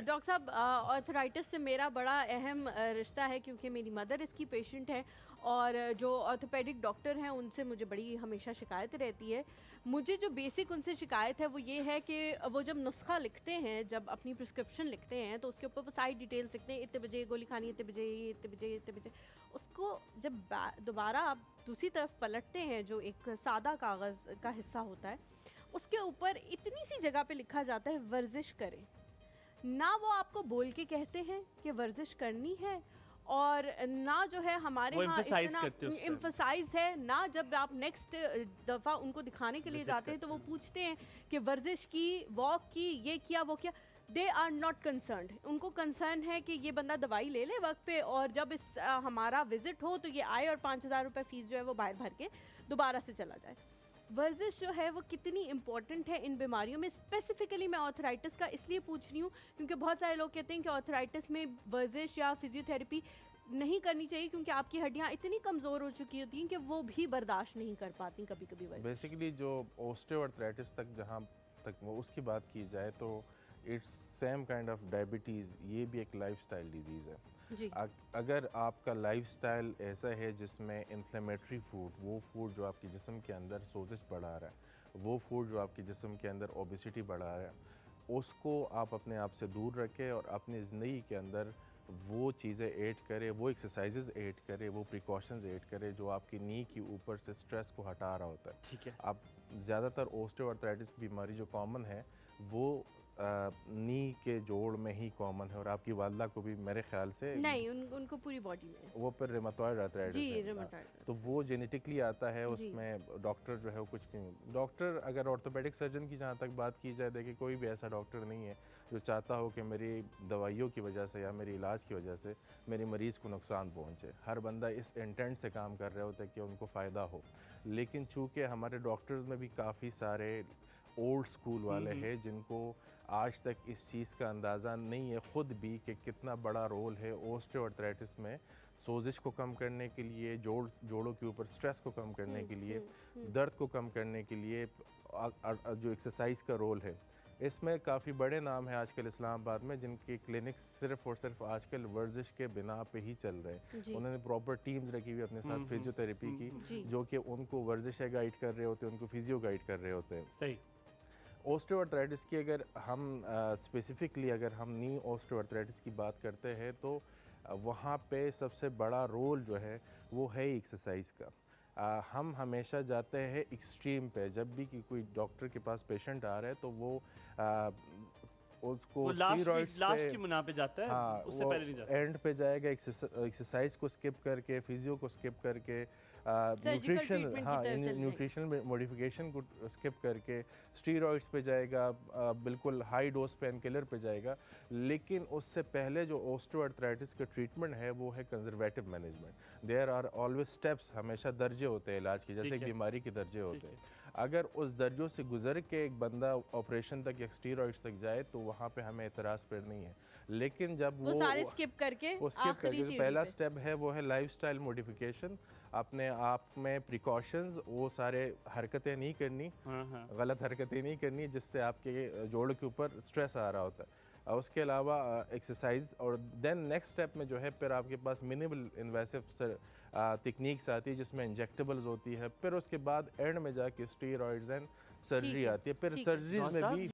Doctor साहब, arthritis से मेरा बड़ा अहम रिश्ता है, क्योंकि मेरी मदर इसकी पेशेंट है और जो ऑर्थोपेडिक डॉक्टर हैं उनसे मुझे बड़ी हमेशा शिकायत रहती है। मुझे जो बेसिक उनसे शिकायत है वो ये है कि वो जब नुस्खा लिखते हैं, जब अपनी प्रिस्क्रिप्शन लिखते हैं, तो उसके ऊपर वो सारी डिटेल्स लिखते हैं, इतने बजे गोली खानी, इतने बजे ये, इतने बजे इतने बजे। उसको जब दोबारा आप दूसरी तरफ पलटते हैं, जो एक सादा कागज़ का हिस्सा होता है, उसके ऊपर इतनी सी जगह पे लिखा जाता है वर्जिश करें। ना वो आपको बोल के कहते हैं कि वर्जिश करनी है, और ना जो है हमारे वो यहाँ emphasize इतना करते हैं उस time। एम्फसाइज है ना। जब आप नेक्स्ट दफ़ा उनको दिखाने के लिए Visit जाते हैं तो करते वो हैं। पूछते हैं कि वर्जिश की, वॉक की, ये किया वो किया। They are not concerned. उनको कंसर्न है कि ये बंदा दवाई ले ले वक्त पे, और जब हमारा विजिट हो तो ये आए और 5,000 रुपये फ़ीस जो है वो बाहर भर के दोबारा से चला जाए। वर्जिश जो है वो कितनी इंपॉर्टेंट है इन बीमारियों में। स्पेसिफिकली मैं ऑर्थराइटिस का इसलिए पूछ रही हूँ क्योंकि बहुत सारे लोग कहते हैं कि ऑर्थराइटिस में वर्जिश या फिजियोथेरेपी नहीं करनी चाहिए, क्योंकि आपकी हड्डियाँ इतनी कमज़ोर हो चुकी होती हैं कि वो भी बर्दाश्त नहीं कर पाती कभी कभी वर्जिश। बेसिकली जो ऑस्टियोआर्थराइटिस तक जहाँ तक वो उसकी बात की जाए तो it's same kind of diabetes, ये भी एक लाइफस्टाइल डिजीज़ है। जी। अगर आपका लाइफस्टाइल ऐसा है जिसमें इन्फ्लेमेटरी फूड, वो फूड जो आपके जिस्म के अंदर सोजिश बढ़ा रहा है, वो फूड जो आपके जिस्म के अंदर ओबेसिटी बढ़ा रहा है, उसको आप अपने आप से दूर रखें और अपनी ज़िंदगी के अंदर वो चीज़ें ऐड करें, वो एक्सरसाइजेज ऐड करें, वो प्रिकॉशंस ऐड करें जो आपकी नी के ऊपर से स्ट्रेस को हटा रहा होता है। ठीक है। अब ज़्यादातर ऑस्टियोआर्थराइटिस की बीमारी जो कॉमन है वो नी के जोड़ में ही कॉमन है, और आपकी वालदा को भी मेरे ख्याल से नहीं, उनको पूरी बॉडी में वो पर रेमाटॉइड आर्थराइटिस जी, है। रूमेटॉइड। तो वो जेनेटिकली आता है, जी। उसमें डॉक्टर जो है वो कुछ भी नहीं। डॉक्टर अगर ऑर्थोपेडिक सर्जन की जहाँ तक बात की जाए, देखिए कोई भी ऐसा डॉक्टर नहीं है जो चाहता हो कि मेरी दवाइयों की वजह से या मेरी इलाज की वजह से मेरे मरीज़ को नुकसान पहुँचे। हर बंदा इस इंटेंट से काम कर रहा होता है कि उनको फ़ायदा हो। लेकिन चूँकि हमारे डॉक्टर्स में भी काफ़ी सारे ओल्ड स्कूल वाले हैं जिनको आज तक इस चीज़ का अंदाज़ा नहीं है ख़ुद भी कि कितना बड़ा रोल है ऑस्टियोआर्थराइटिस में सोजिश को कम करने के लिए, जोड़ों के ऊपर स्ट्रेस को कम करने के लिए, दर्द को कम करने के लिए जो एक्सरसाइज का रोल है। इसमें काफ़ी बड़े नाम हैं आजकल इस्लामाबाद में जिनके क्लिनिक्स सिर्फ और सिर्फ आजकल वर्जिश के बिना पे ही चल रहे हैं। उन्होंने प्रॉपर टीम्स रखी हुई अपने साथ फिजियोथेरेपी की, जो कि उनको वर्जिशें गाइड कर रहे होते हैं, उनको फिजियो गाइड कर रहे होते हैं। सही। ऑस्टियोआर्थराइटिस की अगर हम स्पेसिफिकली अगर हम नी ऑस्टियोआर्थराइटिस की बात करते हैं तो वहाँ पे सबसे बड़ा रोल जो है वो है एक्सरसाइज का। हम हमेशा जाते हैं एक्सट्रीम पे, जब भी कि कोई डॉक्टर के पास पेशेंट आ रहा है तो वो उसको स्टीरॉइड्स लास्ट की मुना पे जाता है। हाँ, उससे वो पहले नहीं जाता। एंड पे जाएगा, एक्सरसाइज को स्किप करके, फिजियो को स्किप करके, न्यूट्रिशन, हाँ, न्यूट्रिशनल मॉडिफिकेशन को स्किप करके स्टीरॉइड्स पे जाएगा, बिल्कुल हाई डोज पेन किलर पे जाएगा। लेकिन उससे पहले जो ऑस्टियोआर्थराइटिस का ट्रीटमेंट है वो है conservative management. There are always steps, हमेशा दर्जे होते हैं इलाज के, जैसे एक बीमारी के दर्जे होते हैं। अगर उस दर्जों से गुजर के एक बंदा ऑपरेशन तक या स्टीरॉइड्स तक जाए तो वहाँ पे हमें एतराज़ पर नहीं है। लेकिन जब वो सारे स्किप करके जो पहला स्टेप है वो है लाइफस्टाइल मॉडिफिकेशन, अपने आप में प्रिकॉशंस, वो सारे हरकतें नहीं करनी, गलत हरकतें नहीं करनी जिससे आपके जोड़ के ऊपर स्ट्रेस आ रहा होता है। उसके अलावा एक्सरसाइज, और देन नेक्स्ट स्टेप में जो है फिर आपके पास मिनिमल इन्वेसिव टेक्निक्स आती है जिसमें इंजेक्टेबल्स होती है। फिर उसके बाद एंड में जाके स्टीरॉइड्स एंड सर्जरी आती है। फिर सर्जरीज में भी